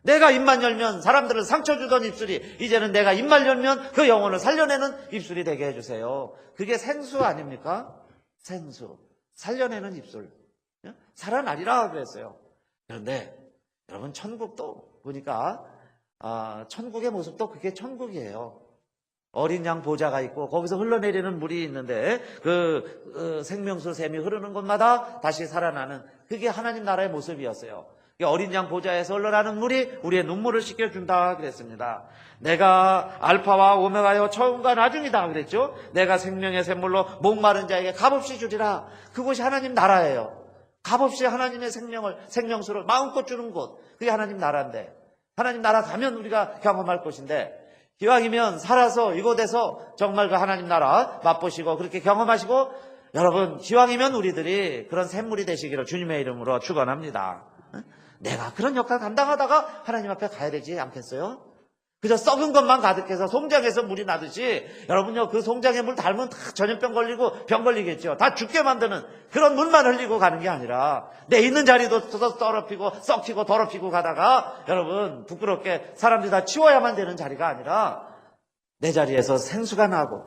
내가 입만 열면 사람들을 상처 주던 입술이 이제는 내가 입만 열면 그 영혼을 살려내는 입술이 되게 해주세요. 그게 생수 아닙니까? 생수. 살려내는 입술. 살아나리라 그랬어요. 그런데 여러분 천국도 보니까 천국의 모습도 그게 천국이에요. 어린 양 보좌가 있고 거기서 흘러내리는 물이 있는데 그 생명수 샘이 흐르는 곳마다 다시 살아나는 그게 하나님 나라의 모습이었어요. 어린 양 보좌에서 흘러나는 물이 우리의 눈물을 씻겨준다 그랬습니다. 내가 알파와 오메가요 처음과 나중이다 그랬죠. 내가 생명의 샘물로 목마른 자에게 값없이 주리라. 그곳이 하나님 나라예요. 값없이 하나님의 생명수를 마음껏 주는 곳, 그게 하나님 나라인데 하나님 나라 가면 우리가 경험할 곳인데 기왕이면 살아서 이곳에서 정말 그 하나님 나라 맛보시고 그렇게 경험하시고 여러분 기왕이면 우리들이 그런 샘물이 되시기를 주님의 이름으로 축원합니다. 내가 그런 역할 감당하다가 하나님 앞에 가야 되지 않겠어요? 그저 썩은 것만 가득해서 송장에서 물이 나듯이 여러분요 그 송장에 물 달면 다 전염병 걸리고 병 걸리겠죠. 다 죽게 만드는 그런 물만 흘리고 가는 게 아니라 내 있는 자리도 더럽히고 썩히고 더럽히고 가다가 여러분 부끄럽게 사람들이 다 치워야만 되는 자리가 아니라 내 자리에서 생수가 나고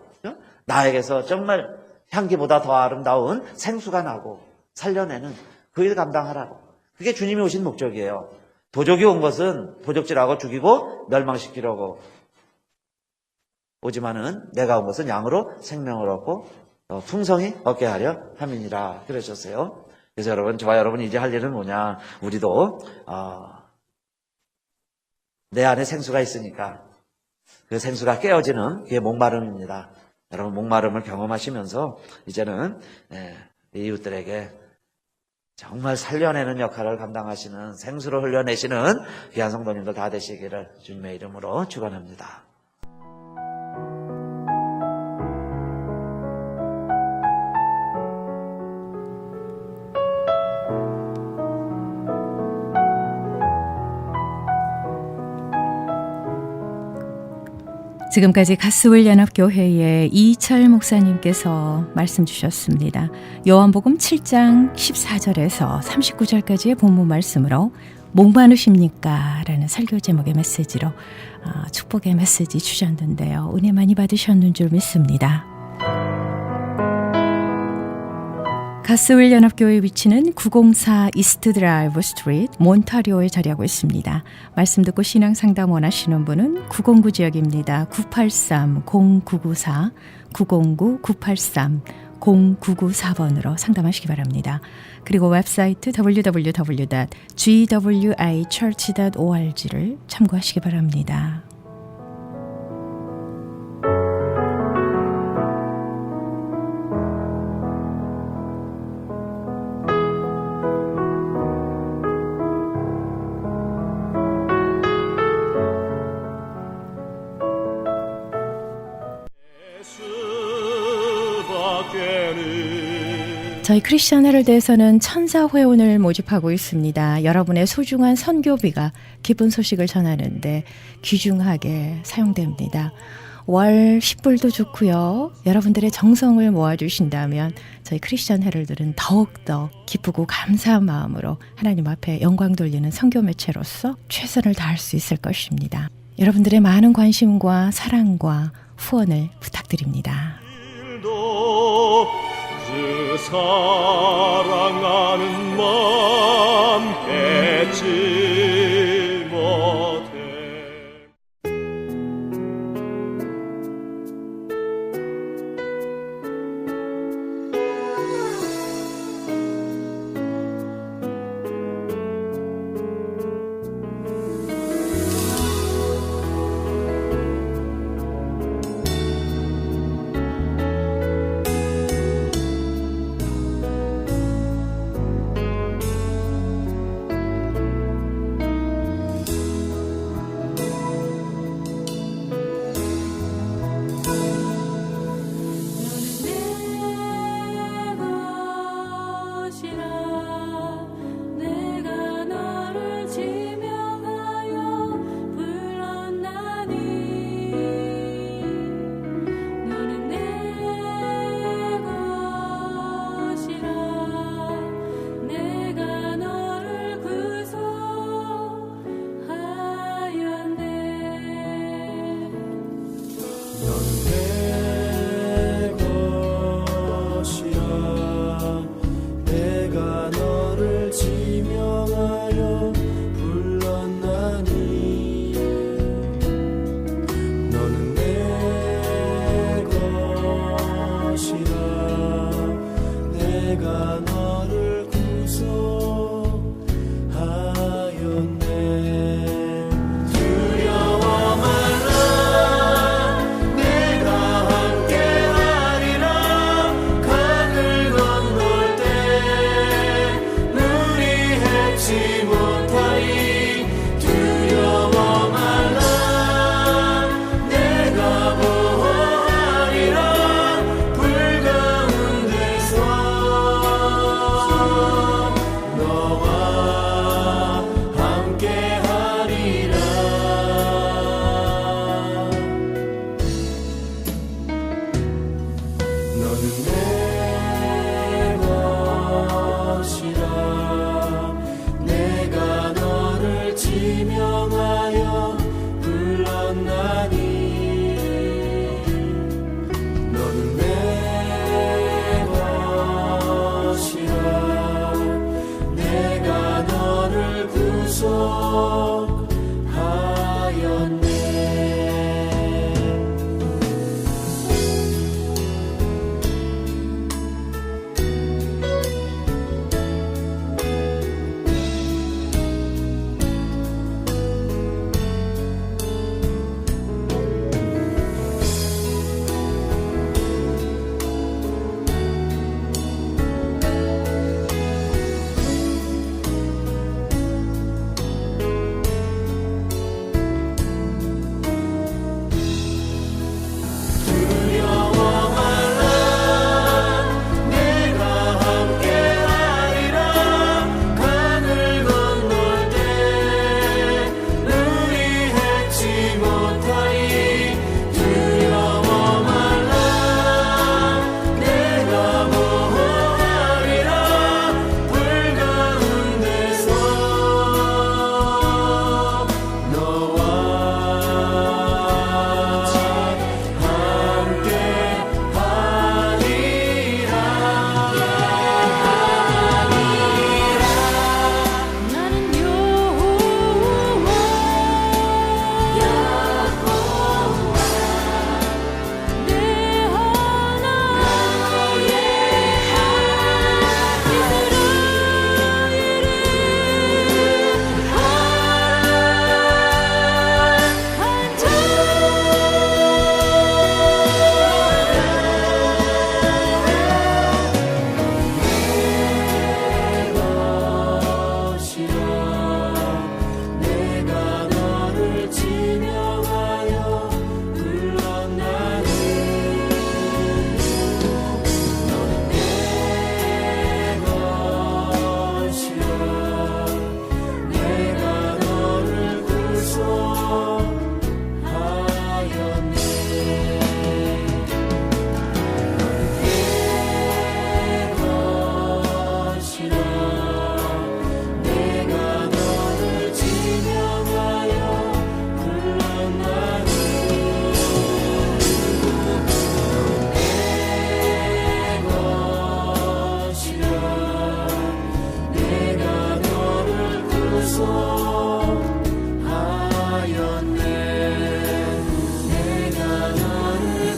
나에게서 정말 향기보다 더 아름다운 생수가 나고 살려내는 그 일 감당하라고. 그게 주님이 오신 목적이에요. 도적이 온 것은 도적질하고 죽이고 멸망시키려고 오지만은 내가 온 것은 양으로 생명을 얻고 풍성히 얻게 하려 함이니라 그러셨어요. 그래서 여러분, 저와 여러분이 이제 할 일은 뭐냐, 우리도 내 안에 생수가 있으니까 그 생수가 깨어지는 그게 목마름입니다. 여러분 목마름을 경험하시면서 이제는 이웃들에게 정말 살려내는 역할을 감당하시는 생수로 흘려내시는 귀한 성도님들 다 되시기를 주님의 이름으로 축원합니다. 지금까지 가스울 연합교회의 이철 목사님께서 말씀 주셨습니다. 요한복음 7장 14절에서 39절까지의 본문 말씀으로 목 많으십니까? 라는 설교 제목의 메시지로 축복의 메시지 주셨는데요. 은혜 많이 받으셨는 줄 믿습니다. 가스윌 연합교회 위치는 904 이스트 드라이브 스트리트 몬타리오에 자리하고 있습니다. 말씀 듣고 신앙 상담 원하시는 분은 909 지역입니다. 983-0994, 909-983-0994번으로 상담하시기 바랍니다. 그리고 웹사이트 www.gwichurch.org를 참고하시기 바랍니다. 저희 크리스천 헤럴드에서는 천사 회원을 모집하고 있습니다. 여러분의 소중한 선교비가 기쁜 소식을 전하는데 귀중하게 사용됩니다. 월 10불도 좋고요. 여러분들의 정성을 모아주신다면 저희 크리스천 헤럴드는 더욱더 기쁘고 감사한 마음으로 하나님 앞에 영광 돌리는 선교 매체로서 최선을 다할 수 있을 것입니다. 여러분들의 많은 관심과 사랑과 후원을 부탁드립니다. 그 사랑하는 마음 잊지 못해. 구속하였네. 내가 너를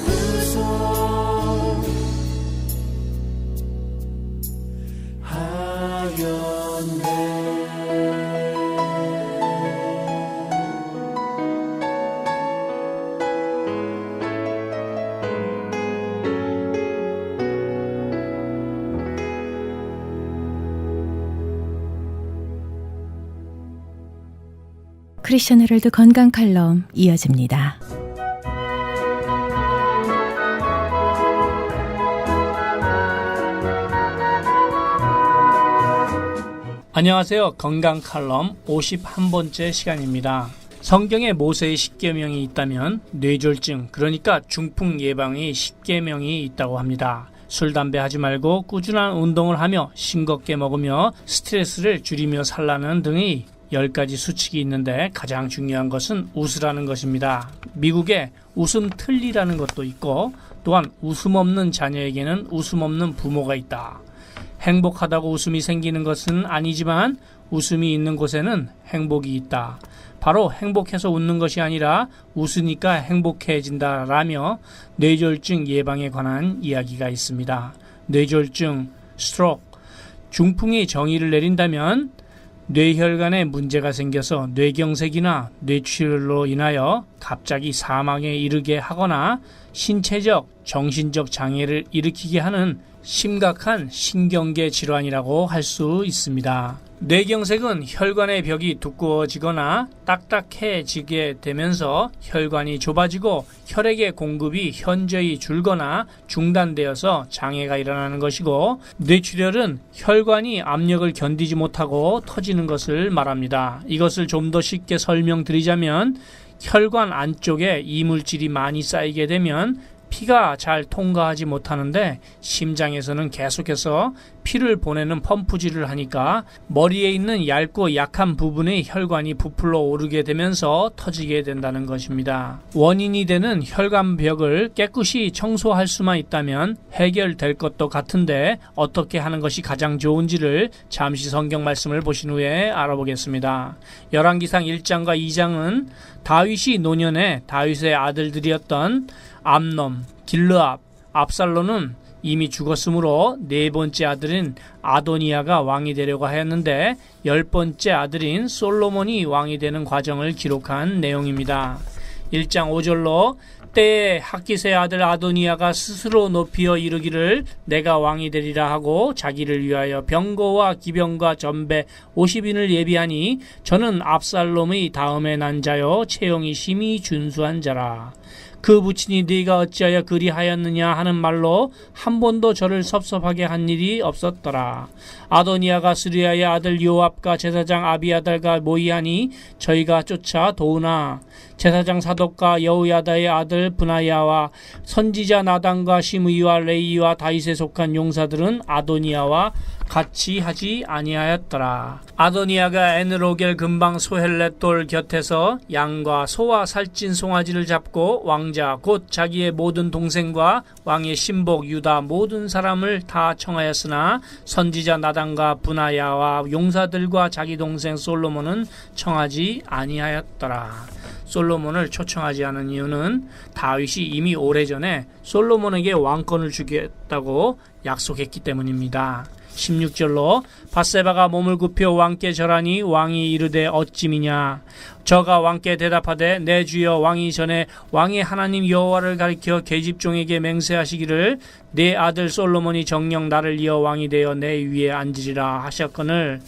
크리스천 헤럴드 건강 칼럼 이어집니다. 안녕하세요. 건강 칼럼 51번째 시간입니다. 성경에 모세의 10계명이 있다면 뇌졸중, 그러니까 중풍 예방의 10계명이 있다고 합니다. 술, 담배 하지 말고 꾸준한 운동을 하며 싱겁게 먹으며 스트레스를 줄이며 살라는 등의 10가지 수칙이 있는데 가장 중요한 것은 웃으라는 것입니다. 미국에 웃음 틀니라는 것도 있고 또한 웃음 없는 자녀에게는 웃음 없는 부모가 있다. 행복하다고 웃음이 생기는 것은 아니지만 웃음이 있는 곳에는 행복이 있다. 바로 행복해서 웃는 것이 아니라 웃으니까 행복해진다라며 뇌졸중 예방에 관한 이야기가 있습니다. 뇌졸중, 스트로크, 중풍이 정의를 내린다면 뇌혈관에 문제가 생겨서 뇌경색이나 뇌출혈로 인하여 갑자기 사망에 이르게 하거나 신체적, 정신적 장애를 일으키게 하는 심각한 신경계 질환이라고 할 수 있습니다. 뇌경색은 혈관의 벽이 두꺼워지거나 딱딱해지게 되면서 혈관이 좁아지고 혈액의 공급이 현저히 줄거나 중단되어서 장애가 일어나는 것이고, 뇌출혈은 혈관이 압력을 견디지 못하고 터지는 것을 말합니다. 이것을 좀 더 쉽게 설명드리자면 혈관 안쪽에 이물질이 많이 쌓이게 되면 피가 잘 통과하지 못하는데 심장에서는 계속해서 피를 보내는 펌프질을 하니까 머리에 있는 얇고 약한 부분의 혈관이 부풀어 오르게 되면서 터지게 된다는 것입니다. 원인이 되는 혈관벽을 깨끗이 청소할 수만 있다면 해결될 것도 같은데 어떻게 하는 것이 가장 좋은지를 잠시 성경 말씀을 보신 후에 알아보겠습니다. 열왕기상 1장과 2장은 다윗이 노년에 다윗의 아들들이었던 암놈, 길르압, 압살롬은 이미 죽었으므로 네 번째 아들인 아도니아가 왕이 되려고 하였는데 10번째 아들인 솔로몬이 왕이 되는 과정을 기록한 내용입니다. 1장 5절로 때에 학기스의 아들 아도니아가 스스로 높이어 이르기를 내가 왕이 되리라 하고 자기를 위하여 병거와 기병과 전배 50인을 예비하니 저는 압살롬의 다음에 난 자요 체형이 심히 준수한 자라. 그 부친이 네가 어찌하여 그리하였느냐 하는 말로 한 번도 저를 섭섭하게 한 일이 없었더라. 아도니아가 스루야의 아들 요압과 제사장 아비아달과 모이하니 저희가 쫓아 도우나 제사장 사독과 여우야다의 아들 브나야와 선지자 나단과 시므이와 레이와 다윗에 속한 용사들은 아도니아와 같이 하지 아니하였더라. 아도니아가 에느로겔 근방 소헬렛돌 곁에서 양과 소와 살찐 송아지를 잡고 왕자 곧 자기의 모든 동생과 왕의 신복 유다 모든 사람을 다 청하였으나 선지자 나단과 브나야와 용사들과 자기 동생 솔로몬은 청하지 아니하였더라. 솔로몬을 초청하지 않은 이유는 다윗이 이미 오래전에 솔로몬에게 왕권을 주겠다고 약속했기 때문입니다. 16절로 밧세바가 몸을 굽혀 왕께 절하니 왕이 이르되 어찌미냐. 저가 왕께 대답하되 내 주여 왕이 전에 왕의 하나님 여호와를 가리켜 계집종에게 맹세하시기를 내 아들 솔로몬이 정녕 나를 이어 왕이 되어 내 위에 앉으리라 하셨거늘.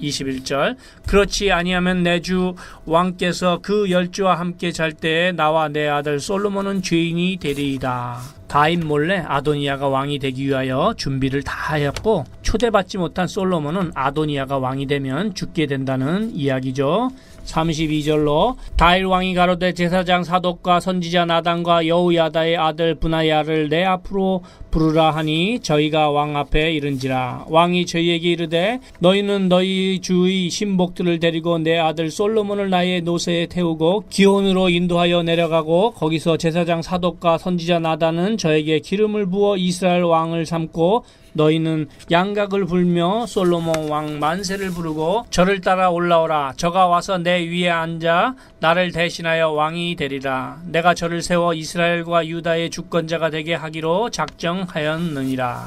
21절 그렇지 아니하면 내 주 왕께서 그 열주와 함께 잘 때에 나와 내 아들 솔로몬은 죄인이 되리이다. 다윗 몰래 아도니아가 왕이 되기 위하여 준비를 다 하였고 초대받지 못한 솔로몬은 아도니아가 왕이 되면 죽게 된다는 이야기죠. 32절로 다윗 왕이 가로되 제사장 사독과 선지자 나단과 여우야다의 아들 브나야를 내 앞으로 부르라 하니 저희가 왕 앞에 이른지라. 왕이 저희에게 이르되 너희는 너희 주의 신복들을 데리고 내 아들 솔로몬을 나의 노새에 태우고 기온으로 인도하여 내려가고 거기서 제사장 사독과 선지자 나단은 다윗은 저에게 기름을 부어 이스라엘 왕을 삼고 너희는 양각을 불며 솔로몬 왕 만세를 부르고 저를 따라 올라오라. 저가 와서 내 위에 앉아 나를 대신하여 왕이 되리라. 내가 저를 세워 이스라엘과 유다의 주권자가 되게 하기로 작정하였느니라.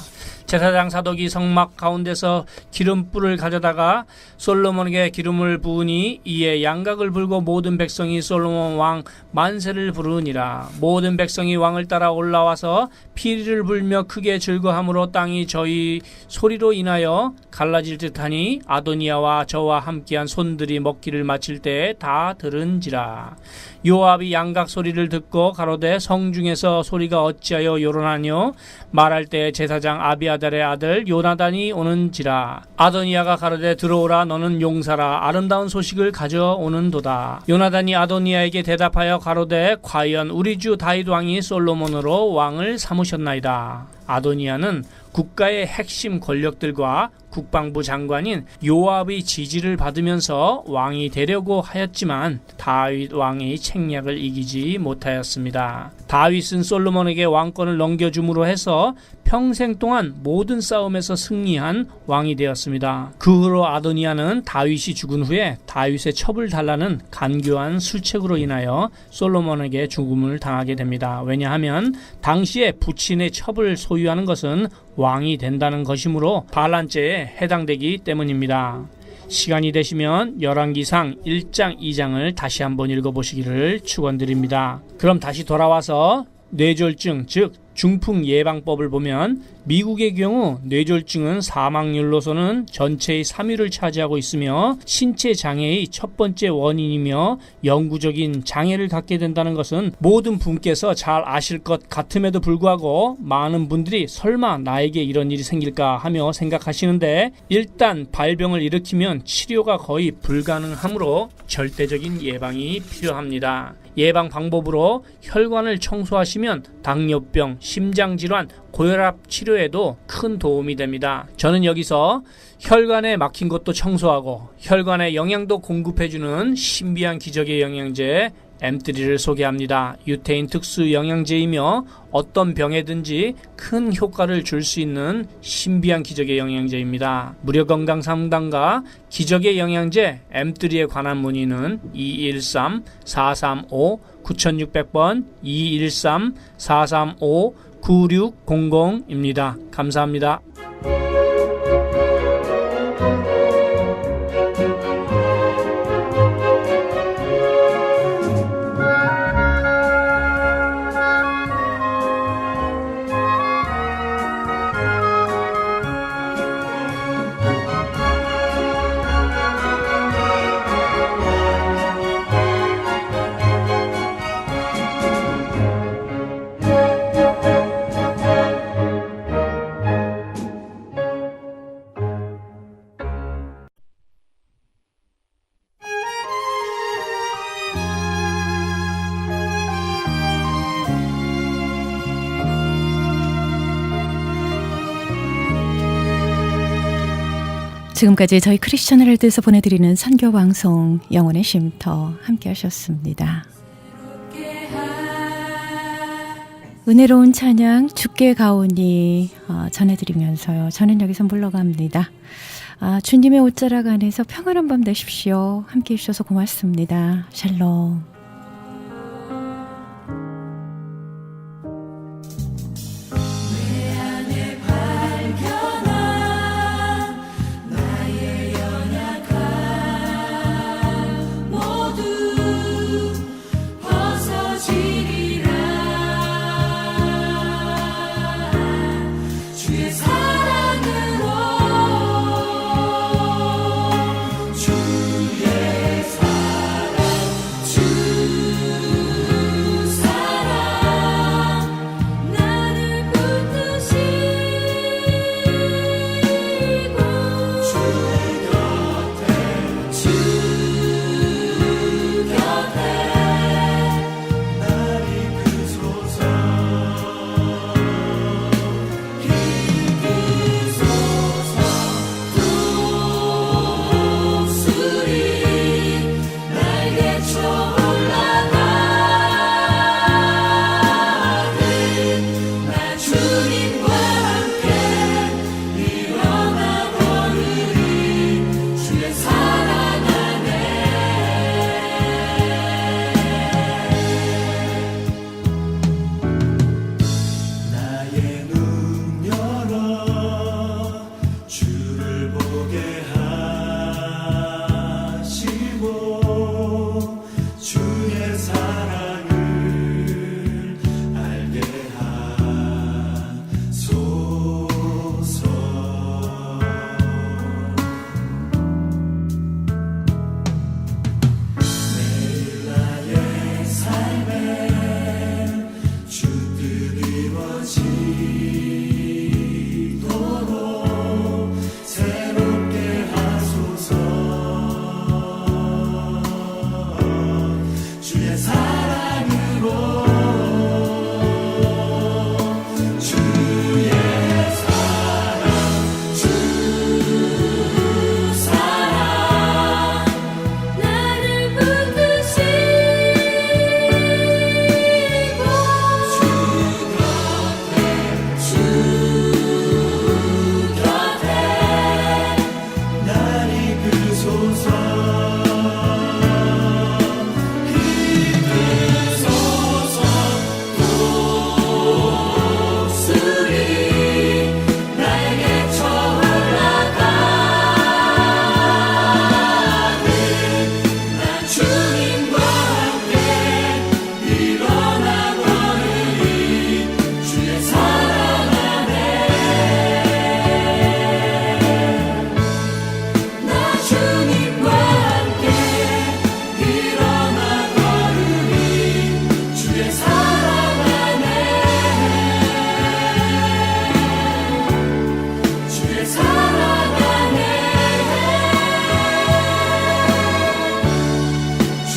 제사장 사독이 성막 가운데서 기름불을 가져다가 솔로몬에게 기름을 부으니 이에 양각을 불고 모든 백성이 솔로몬 왕 만세를 부르니라. 모든 백성이 왕을 따라 올라와서 피리를 불며 크게 즐거함으로 땅이 저희 소리로 인하여 갈라질 듯하니 아도니아와 저와 함께한 손들이 먹기를 마칠 때 다 들은지라. 요압이 양각 소리를 듣고 가로되 성중에서 소리가 어찌하여 요란하뇨? 말할 때 제사장 아비아달의 아들 요나단이 오는지라. 아도니아가 가로되 들어오라. 너는 용사라. 아름다운 소식을 가져오는도다. 요나단이 아도니아에게 대답하여 가로되 과연 우리 주 다윗 왕이 솔로몬으로 왕을 삼으셨나이다. 아도니아는 국가의 핵심 권력들과 국방부 장관인 요압의 지지를 받으면서 왕이 되려고 하였지만 다윗 왕의 책략을 이기지 못하였습니다. 다윗은 솔로몬에게 왕권을 넘겨줌으로 해서 평생 동안 모든 싸움에서 승리한 왕이 되었습니다. 그 후로 아도니아는 다윗이 죽은 후에 다윗의 첩을 달라는 간교한 술책으로 인하여 솔로몬에게 죽음을 당하게 됩니다. 왜냐하면 당시에 부친의 첩을 소유하는 것은 왕이 된다는 것이므로 반란죄에 해당되기 때문입니다. 시간이 되시면 열왕기상 1장 2장을 다시 한번 읽어보시기를 축원드립니다. 그럼 다시 돌아와서 뇌졸중 즉 중풍 예방법을 보면 미국의 경우 뇌졸중은 사망률로서는 전체의 3위를 차지하고 있으며 신체 장애의 첫 번째 원인이며 영구적인 장애를 갖게 된다는 것은 모든 분께서 잘 아실 것 같음에도 불구하고 많은 분들이 설마 나에게 이런 일이 생길까 하며 생각하시는데 일단 발병을 일으키면 치료가 거의 불가능하므로 절대적인 예방이 필요합니다. 예방 방법으로 혈관을 청소하시면 당뇨병, 심장질환, 고혈압 치료에도 큰 도움이 됩니다. 저는 여기서 혈관에 막힌 것도 청소하고 혈관에 영양도 공급해주는 신비한 기적의 영양제 M3를 소개합니다. 유태인 특수 영양제이며 어떤 병에든지 큰 효과를 줄 수 있는 신비한 기적의 영양제입니다. 무료 건강 상담과 기적의 영양제 M3에 관한 문의는 213-435-9600번 213-435-9600입니다. 감사합니다. 지금까지 저희 크리스천 헤럴드에서 보내드리는 선교방송 영혼의 쉼터 함께 하셨습니다. 은혜로운 찬양 주께 가오니 전해드리면서요. 저는 여기서 물러갑니다. 주님의 옷자락 안에서 평안한 밤 되십시오. 함께 해주셔서 고맙습니다. 샬롬. 주의 사랑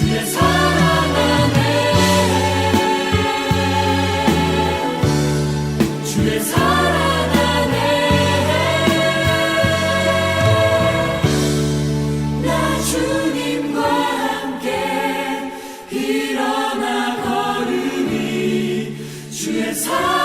주의 사랑 안에 주의 사랑 안에 나 주님과 함께 일어나 걸으니 주의 사랑